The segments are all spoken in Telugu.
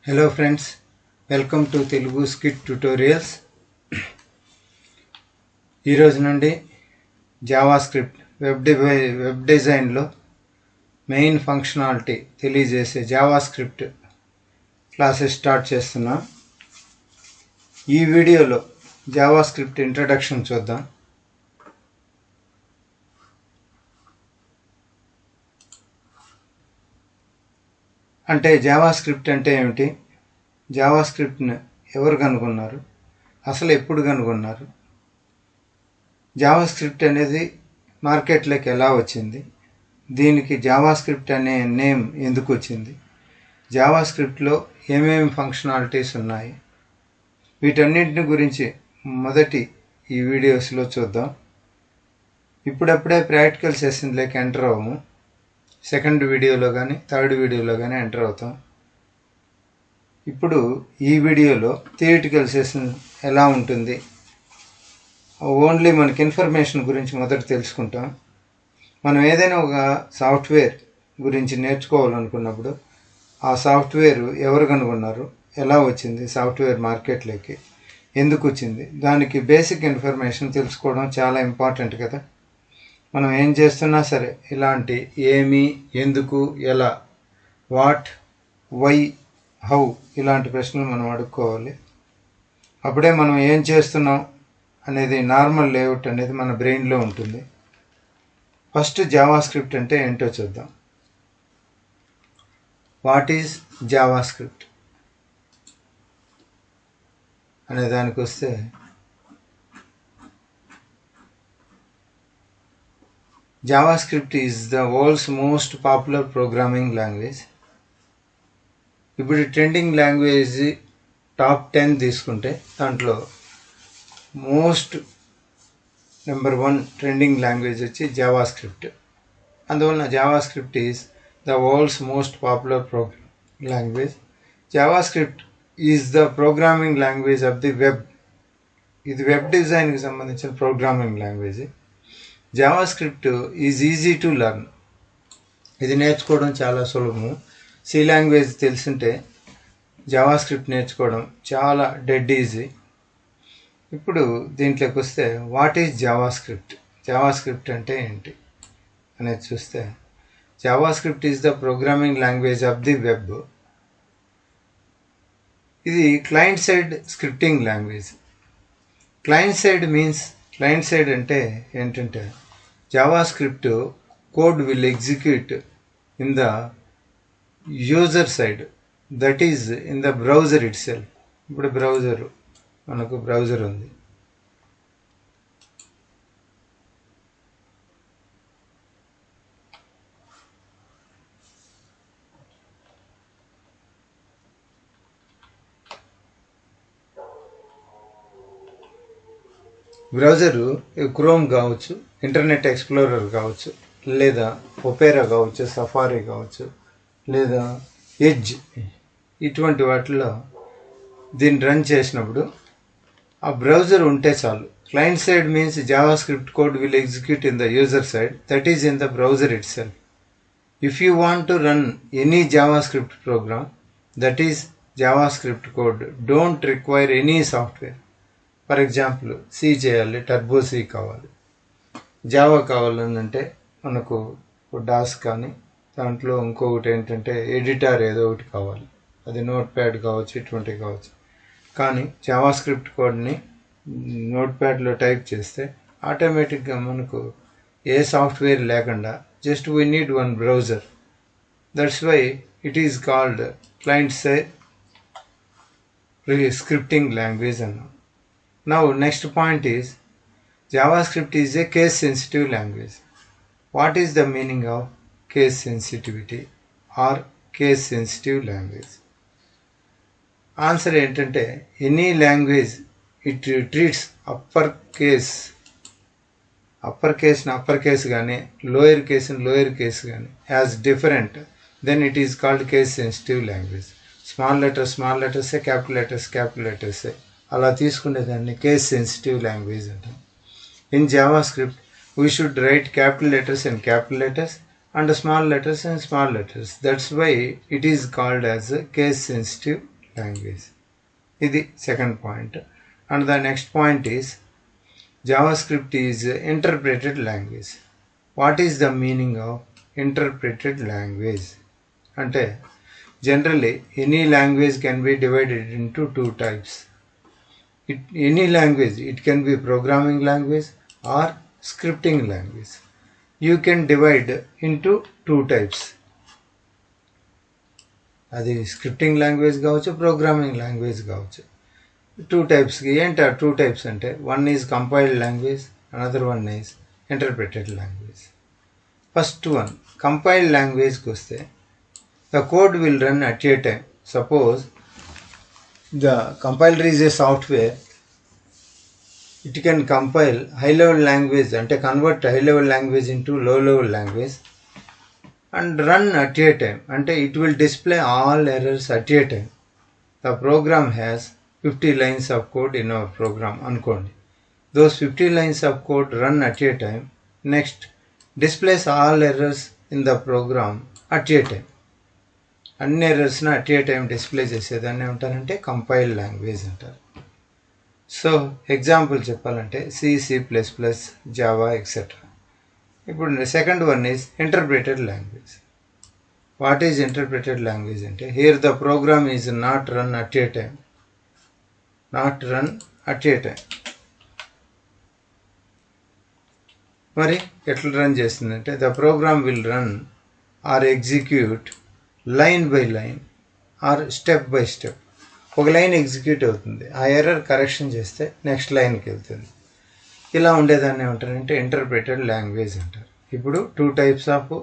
Hello friends, welcome to Telugu Skit Tutorials. ఈ రోజు నుండి జావాస్క్రిప్ట్ వెబ్ డిజైన్లో మెయిన్ ఫంక్షనాలిటీ తెలియజేసే జావాస్క్రిప్ట్ క్లాసెస్ స్టార్ట్ చేస్తున్నాం. ఈ వీడియోలో జావాస్క్రిప్ట్ ఇంట్రడక్షన్ చూద్దాం. అంటే జావాస్క్రిప్ట్ అంటే ఏమిటి, జావాస్క్రిప్ట్ని ఎవరు కనుగొన్నారు, అసలు ఎప్పుడు కనుగొన్నారు, జావాస్క్రిప్ట్ అనేది మార్కెట్లోకి ఎలా వచ్చింది, దీనికి జావాస్క్రిప్ట్ అనే నేమ్ ఎందుకు వచ్చింది, జావాస్క్రిప్ట్లో ఏమేమి ఫంక్షనాలిటీస్ ఉన్నాయి, వీటన్నింటిని గురించి మొదటి ఈ వీడియోస్లో చూద్దాం. ఇప్పుడప్పుడే ప్రాక్టికల్ సెషన్లోకి ఎంటర్ అవ్వము. సెకండ్ వీడియోలో కానీ థర్డ్ వీడియోలో కానీ ఎంటర్ అవుతాం. ఇప్పుడు ఈ వీడియోలో థియరిటికల్ సెషన్ ఎలా ఉంటుంది, ఓన్లీ మనకి ఇన్ఫర్మేషన్ గురించి మొదట తెలుసుకుంటాం. మనం ఏదైనా ఒక సాఫ్ట్వేర్ గురించి నేర్చుకోవాలనుకున్నప్పుడు ఆ సాఫ్ట్వేర్ ఎవరు కనుగొన్నారు, ఎలా వచ్చింది, సాఫ్ట్వేర్ మార్కెట్లోకి ఎందుకు వచ్చింది, దానికి బేసిక్ ఇన్ఫర్మేషన్ తెలుసుకోవడం చాలా ఇంపార్టెంట్ కదా. మనం ఏం చేస్తున్నా సరే ఇలాంటి ఏమి, ఎందుకు, ఎలా, వాట్, వై, హౌ ఇలాంటి ప్రశ్నలు మనం అడుక్కోవాలి. అప్పుడే మనం ఏం చేస్తున్నాం అనేది నార్మల్ లేఅవుట్ అనేది మన బ్రెయిన్లో ఉంటుంది. ఫస్ట్ జావాస్క్రిప్ట్ అంటే ఏంటో చూద్దాం. వాట్ ఈజ్ జావాస్క్రిప్ట్ అనే దానికి వస్తే, JavaScript is the world's most popular programming language. ఇప్పుడు ట్రెండింగ్ లాంగ్వేజ్ టాప్ 10 తీసుకుంటే దాంట్లో మోస్ట్ నెంబర్ 1 ట్రెండింగ్ లాంగ్వేజ్ వచ్చి జావాస్క్రిప్ట్. అందువలన JavaScript is the world's most popular programming language. JavaScript is the programming language of the web. ఇది వెబ్ డిజైన్కి సంబంధించిన programming language. JavaScript is easy to learn. ఇది నేర్చుకోవడం చాలా సులభము. సి లాంగ్వేజ్ తెలిసింటే జావాస్క్రిప్ట్ నేర్చుకోవడం చాలా డెడ్ ఈజీ. ఇప్పుడు దీంట్లోకి వస్తే వాట్ ఈజ్ జావాస్క్రిప్ట్, జావాస్క్రిప్ట్ అంటే ఏంటి అనేది చూస్తే, JavaScript is the programming language of the web. ఇది client side scripting language. Client side means, client side అంటే ఏంటంటే JavaScript code will execute in the user side, that is in the browser itself. ఇప్పుడు మనకు బ్రౌజర్ ఉంది. బ్రౌజరు క్రోమ్ కావచ్చు, ఇంటర్నెట్ ఎక్స్ప్లోరర్ కావచ్చు, లేదా ఒపేరా కావచ్చు, సఫారీ కావచ్చు, లేదా ఎడ్జ్, ఇటువంటి వాటిలో దీన్ని రన్ చేసినప్పుడు ఆ బ్రౌజర్ ఉంటే చాలు. Client side means JavaScript code will execute in the user side, that is in the browser itself. If you want to run any JavaScript program, that is JavaScript code, don't require any software. For example C చేయాలి, టర్బో సి కావాలి. జావా కావాలంటే మనకు డాస్ కానీ దాంట్లో ఇంకొకటి ఏంటంటే ఎడిటర్ ఏదో ఒకటి కావాలి, అది నోట్ ప్యాడ్ కావచ్చు, ఇటువంటివి కావచ్చు. కానీ జావాస్క్రిప్ట్ కోడ్ని నోట్ ప్యాడ్లో టైప్ చేస్తే ఆటోమేటిక్గా మనకు ఏ సాఫ్ట్వేర్ లేకుండా just we need one browser. That's why it is called client side scripting language అన్నాం. Now next point is, JavaScript is a case sensitive language. What is the meaning of case sensitivity or case sensitive language? Answer ఏంటంటే, any language it treats upper case గానీ లోయర్ కేస్ గానీ as different, then it is called case sensitive language. Small letters capital letters అలా తీసుకునేదాన్ని కేస్ సెన్సిటివ్ లాంగ్వేజ్ అంటాం. In JavaScript we should write capital letters and capital letters and small letters and small letters. That's why it is called as a case sensitive language. This is the second point. And the next point is JavaScript is interpreted language. What is the meaning of interpreted language? Ante generally any language can be divided into two types. Any language, it can be programming language or scripting language. You can divide into two types. అది స్క్రిప్టింగ్ లాంగ్వేజ్ కావచ్చు, ప్రోగ్రామింగ్ లాంగ్వేజ్ కావచ్చు. టూ టైప్స్కి ఏంటి టూ టైప్స్ అంటే one is compiled language, another one is interpreted language. First one compiled లాంగ్వేజ్కి వస్తే the code will run at a time. Suppose the compiler is a software, it can compile high level language అంటే convert high level language into low level language and run at a time. And it will display all errors at a time. The program has 50 lines of code in our program. Ankondi. Those 50 lines of code run at a time. Next, displays all errors in the program at a time. Anni errors na at a time display chesedanni untarante compiled language antaru. So example cheppalante C, C++, Java, etc. ఇప్పుడు second one is interpreted language. What is interpreted language అంటే here the program is not run at a time. మరి ఎట్లా రన్ చేస్తుందంటే the program will run or execute line by line or step by step. ఒక లైన్ ఎగ్జిక్యూట్ అవుతుంది, ఆ ఎర్రర్ కరెక్షన్ చేస్తే నెక్స్ట్ లైన్కి వెళ్తుంది. ఇలా ఉండేదాన్ని ఏమంటారంటే ఇంటర్ప్రిటెడ్ లాంగ్వేజ్ అంటారు. ఇప్పుడు టూ టైప్స్ ఆఫ్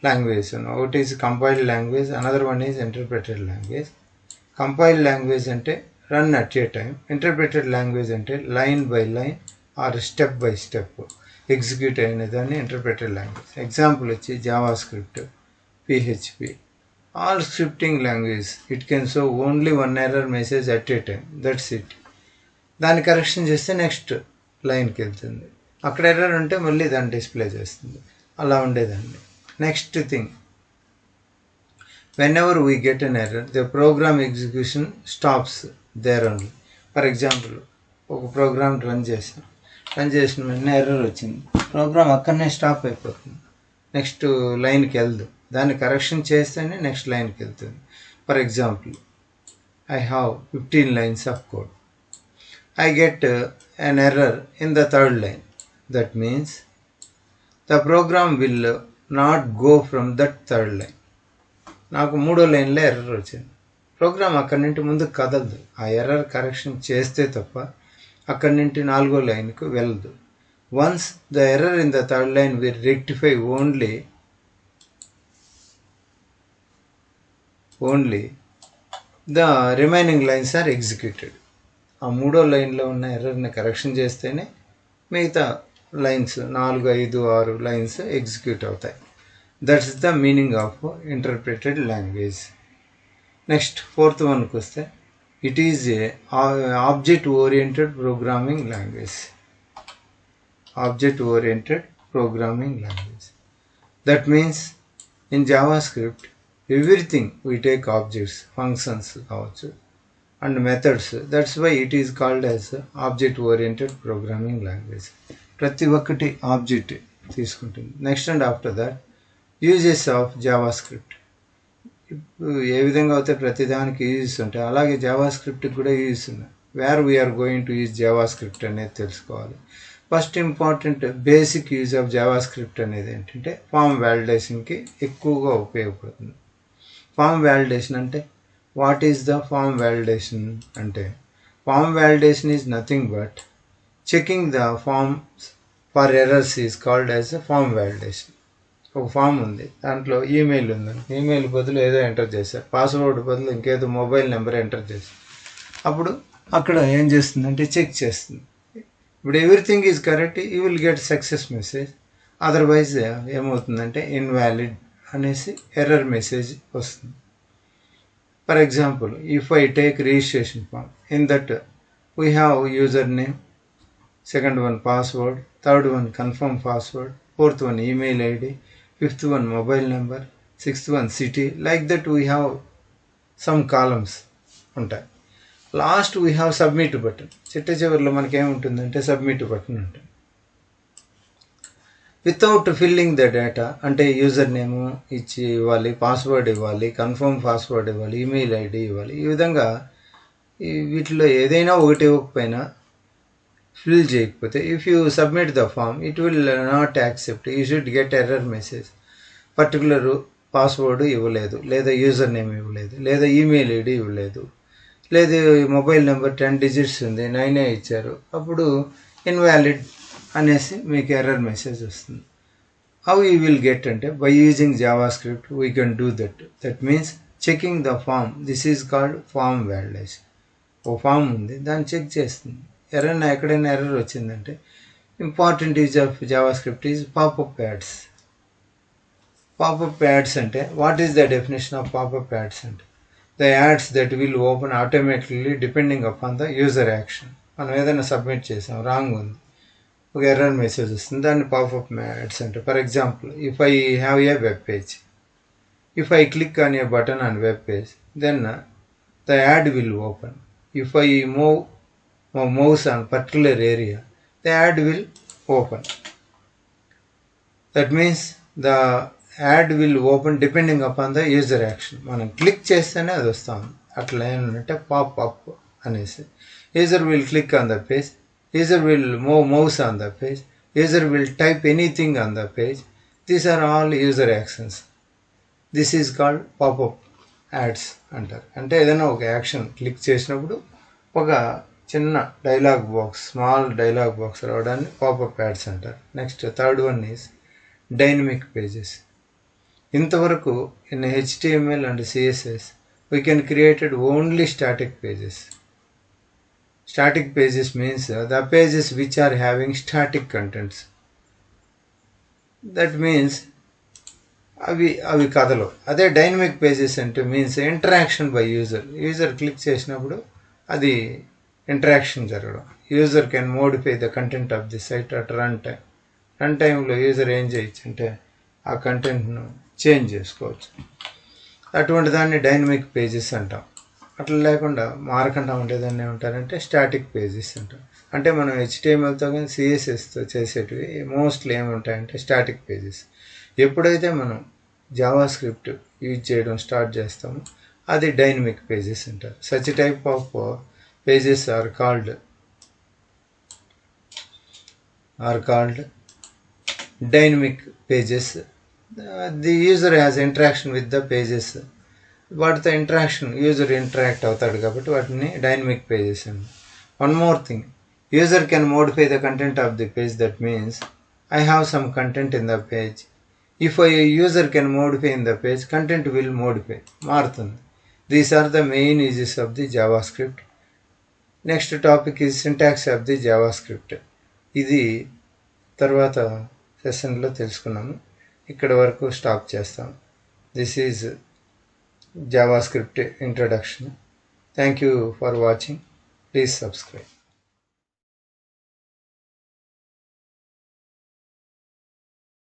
లాంగ్వేజ్ ఉన్నాయి. ఒకటి is compiled language, another one is interpreted language. Compiled language అంటే run at a time. Interpreted language అంటే line by line or step by step execute అయినదాన్ని ఇంటర్ప్రిటెడ్ లాంగ్వేజ్. ఎగ్జాంపుల్ వచ్చి JavaScript, PHP. All scripting language it can show only one error message at a time, that's it. దాన్ని కరెక్షన్ చేస్తే నెక్స్ట్ లైన్కి వెళ్తుంది. అక్కడ ఎర్రర్ ఉంటే మళ్ళీ దాన్ని డిస్ప్లే చేస్తుంది. అలా ఉండేదండి. Next thing, whenever we get an error the program execution stops there only. For example ఒక ప్రోగ్రామ్ రన్ చేసిన వెంటనే ఎర్రర్ వచ్చింది, ప్రోగ్రామ్ అక్కడనే స్టాప్ అయిపోతుంది, నెక్స్ట్ లైన్కి వెళ్దు. దాన్ని కరెక్షన్ చేస్తేనే నెక్స్ట్ లైన్కి వెళ్తుంది. For example I have 15 lines of code. I get an error in the third line. That means the program will not go from that third line. నాకు మూడో లైన్లో ఎర్రర్ వచ్చింది, ప్రోగ్రామ్ అక్కడి నుండి ముందుకు కదలదు. ఆ ఎర్రర్ కరెక్షన్ చేస్తే తప్ప అక్కడి నుండి నాలుగో లైన్కు వెళ్ళదు. Once the error in the third line will rectify only the remaining lines are executed. ఆ మూడో లైన్లో ఉన్న ఎర్రర్ని కరెక్షన్ చేస్తేనే మిగతా లైన్స్ 4, 5, 6 లైన్స్ ఎగ్జిక్యూట్ అవుతాయి. That's the meaning of interpreted language. Next fourth వన్కి వస్తే it is a object oriented programming language. That means in JavaScript everything we take objects, functions కావచ్చు and methods. That's why it is called as object oriented programming language. ప్రతి ఒక్కటి ఆబ్జెక్ట్ తీసుకుంటుంది. Next and after that uses of JavaScript. ఏ విధంగా అయితే ప్రతిదానికి యూజెస్ ఉంటాయి, అలాగే జావా స్క్రిప్ట్కి కూడా యూజెస్ ఉన్నాయి. Where we are going to use JavaScript అనేది తెలుసుకోవాలి. First important basic use of JavaScript అనేది ఏంటంటే ఫామ్ వ్యాలిడేషన్కి ఎక్కువగా ఉపయోగపడుతుంది. ఫామ్ వ్యాలిడేషన్ అంటే what is the form validation అంటే form validation is nothing but checking the forms for errors is called as form validation. ఒక ఫామ్ ఉంది, దాంట్లో ఈమెయిల్ ఉంది, ఈమెయిల్ బదులు ఏదో ఎంటర్ చేశారు, పాస్వర్డ్ బదులు ఇంకేదో మొబైల్ నెంబర్ ఎంటర్ చేశారు. అప్పుడు అక్కడ ఏం చేస్తుందంటే చెక్ చేస్తుంది. ఇప్పుడు everything is correct, you will get success message. Otherwise ఏమవుతుందంటే ఇన్వాలిడ్ అనేసి ఎర్రర్ మెసేజ్ వస్తుంది. For example if I take registration form, in that we have user name, second one password, third one confirm password, fourth one email ID, fifth one mobile number, sixth one city. Like that we have some columns ఉంటాయి. Last we have submit button. చిట్ట చివరిలో మనకేముంటుందంటే సబ్మిట్ బటన్ ఉంటుంది. వితౌట్ ఫిల్లింగ్ ద డేటా, అంటే యూజర్ నేమ్ ఇచ్చి ఇవ్వాలి, పాస్వర్డ్ ఇవ్వాలి, కన్ఫర్మ్ పాస్వర్డ్ ఇవ్వాలి, ఈమెయిల్ ఐడి ఇవ్వాలి. ఈ విధంగా వీటిలో ఏదైనా ఒకటి ఇవ్వకపోయినా, ఫిల్ చేయకపోతే, if you submit the form it will not accept, you should get error message. Particular password ఇవ్వలేదు, లేదా యూజర్ నేమ్ ఇవ్వలేదు, లేదా ఈమెయిల్ ఐడి ఇవ్వలేదు, లేదు మొబైల్ నెంబర్ 10 digits ఉంది, 9 ఇచ్చారు, అప్పుడు ఇన్వాలిడ్ అనేసి మీకు ఎర్రర్ మెసేజ్ వస్తుంది. హౌ యూ విల్ గెట్ అంటే, by using JavaScript we can do that means checking the form. This is called form validation. ఓ ఫామ్ ఉంది, దాన్ని చెక్ చేస్తుంది. ఎక్కడైనా ఎర్రర్ వచ్చిందంటే, important use of JavaScript is popup ads. Popup ads అంటే, what is the definition of popup ads అంటే, the ads that will open automatically depending upon the user action. మనం ఏదైనా సబ్మిట్ చేసాం, రాంగ్ ఉంది, ఒక ఎర్రర్ మెసేజ్ వస్తుంది, దాన్ని పాపప్ యాడ్స్ అంటే. For example, if I have a web page, if I click on a button on web page, then the ad will open. If I move my mouse on particular area, the ad will open. That means the ad will open depending upon the user action. మనం క్లిక్ చేస్తేనే అది వస్తాం. అట్లా ఏంటంటే పాప్ అప్ అనేసి. User will click on the page, user will move mouse on the page, user will type anything on the page. These are all user actions. This is called popup ads అంటారు. అంటే ఏదైనా ఒక యాక్షన్ క్లిక్ చేసినప్పుడు ఒక చిన్న dialog box, small dialog box రావడాన్ని పాపప్ యాడ్స్ అంటారు. Next third one is dynamic pages. ఇంతవరకు in HTML and CSS we can created only static pages. Static pages means the pages which are having static contents. That means అవి కథలు. అదే డైనమిక్ పేజెస్ అంటే means interaction by user click చేసినప్పుడు అది ఇంటరాక్షన్ జరగడం. User can modify the content of the site at run time. Run టైంలో యూజర్ ఏం చేయొచ్చు అంటే ఆ కంటెంట్ను చేంజ్ చేసుకోవచ్చు. అటువంటి దాన్ని డైనమిక్ పేజెస్ అంటాం. అట్లా లేకుండా మారకుండా ఉండేదాన్ని ఏమంటారంటే స్టాటిక్ పేజెస్ అంటాం. అంటే మనం HTMLతో కానీ CSSతో చేసేటివి మోస్ట్లీ ఏముంటాయంటే స్టాటిక్ పేజెస్. ఎప్పుడైతే మనం జావా స్క్రిప్ట్ యూజ్ చేయడం స్టార్ట్ చేస్తామో అది డైనమిక్ పేజెస్ అంటారు. Such type of pages are called dynamic pages. The user has interaction with the pages. వాటితో యూజర్ ఇంటరాక్ట్ అవుతాడు కాబట్టి వాటిని డైనమిక్ పేజెస్ అండి. One more thing, user can modify the content of the page. That means I have some content in the page. If a user can modify in the page, content will modify. మారుతుంది. These are the main uses of the JavaScript. Next topic is syntax of the JavaScript. ఇది తర్వాత సెషన్లో తెలుసుకున్నాము. ఇక్కడ వరకు స్టాప్ చేస్తాం. This is JavaScript introduction. Thank you for watching. Please subscribe.